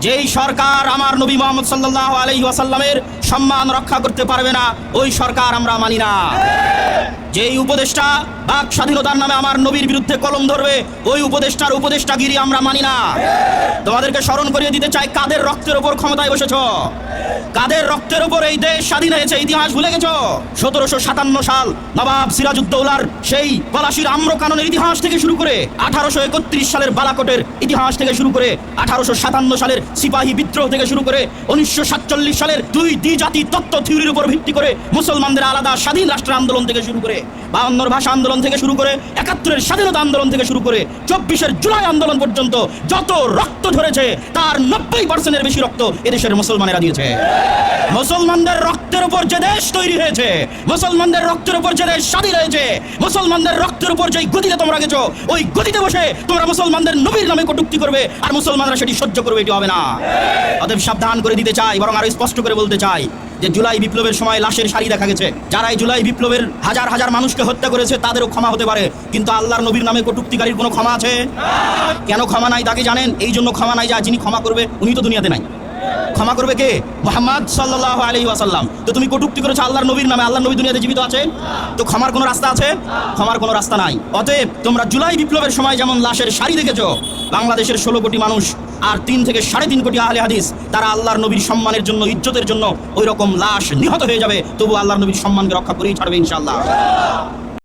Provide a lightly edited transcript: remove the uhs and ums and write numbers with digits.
যেই সরকার আমার নবী মুহাম্মদ সাল্লাল্লাহু আলাইহি ওয়াসাল্লামের সম্মান রক্ষা করতে পারবে না, ওই সরকার আমরা মানি না। যেই উপদেষ্টা বাক স্বাধীনতার নামে আমার নবীর বিরুদ্ধে কলম ধরবে, ওই উপদেষ্টার উপদেষ্টাগিরি আমরা মানি না। তোমাদেরকে স্মরণ করিয়ে দিতে চাই, কাদের রক্তের উপর ক্ষমতায় বসেছো? কাদের রক্তের উপর এই দেশ স্বাধীন হয়েছে? ইতিহাস ভুলে গেছো? 1757 সাল নবাব সিরাজউদ্দৌলার সেই পলাশির আম্রকাননের ইতিহাস থেকে শুরু করে 1831 সালের বালাকোটের ইতিহাস থেকে শুরু করে 1857 সালের সিপাহী বিদ্রোহ থেকে শুরু করে 1947 সালের দুই দ্বিজাতি তত্ত্ব থিওরির উপর ভিত্তি করে মুসলমানদের আলাদা স্বাধীন রাষ্ট্র আন্দোলন থেকে শুরু করে 52 ভাষা আন্দোলন থেকে শুরু করে 71 স্বাধীনতা আন্দোলন থেকে শুরু করে 24 জুলাই আন্দোলন পর্যন্ত যত রক্ত ঝরেছে তার 90% বেশি রক্ত এদেশের মুসলমানেরা দিয়েছে। মুসলমানদের রক্তের উপর যে দেশ তৈরি হয়েছে, মুসলমানদের রক্তের উপর যে দেশ স্বাধীন হয়েছে, মুসলমানদের রক্তের উপর যে গতিতে তোমরা গেছো, ওই গতিতে বসে তোমরা মুসলমানদের নবীর নামে কটূক্তি করবে আর মুসলমানরা সেটি সহ্য করবে, এটি হবে না। অতএব সাবধান করে দিতে চাই, বরং আরো স্পষ্ট করে বলতে চাই যে জুলাই বিপ্লবের সময় লাশের সারি দেখা গেছে। যারা এই জুলাই বিপ্লবের হাজার হাজার মানুষকে হত্যা করেছে তাদেরও ক্ষমা হতে পারে, কিন্তু আল্লাহর নবীর নামে কটূক্তিকারীর কোনো ক্ষমা আছে? কেন ক্ষমা নাই তাকে জানেন? এই জন্য ক্ষমা নাই যে যিনি ক্ষমা করবে উনি তো দুনিয়াতে নাই। ক্ষমা করবে কে? মুহাম্মদ সাল্লাল্লাহু আলাইহি ওয়াসাল্লাম। তো তুমি কটূক্তি করেছো আল্লাহর নবীর নামে, আল্লাহর নবী দুনিয়াতে জীবিত আছে, তো ক্ষমার কোনো রাস্তা আছে? ক্ষমার কোনো রাস্তা নাই। অতএব তোমরা জুলাই বিপ্লবের সময় যেমন লাশের সারি দেখেছো, বাংলাদেশের 16 কোটি মানুষ আর 3 থেকে 3.5 কোটি আহলে হাদিস তারা আল্লাহর নবীর সম্মানের জন্য, ইজ্জতের জন্য ওই রকম লাশ নিহত হয়ে যাবে, তবু আল্লাহর নবীর সম্মানকে রক্ষা করেই ছাড়বে ইনশাআল্লাহ।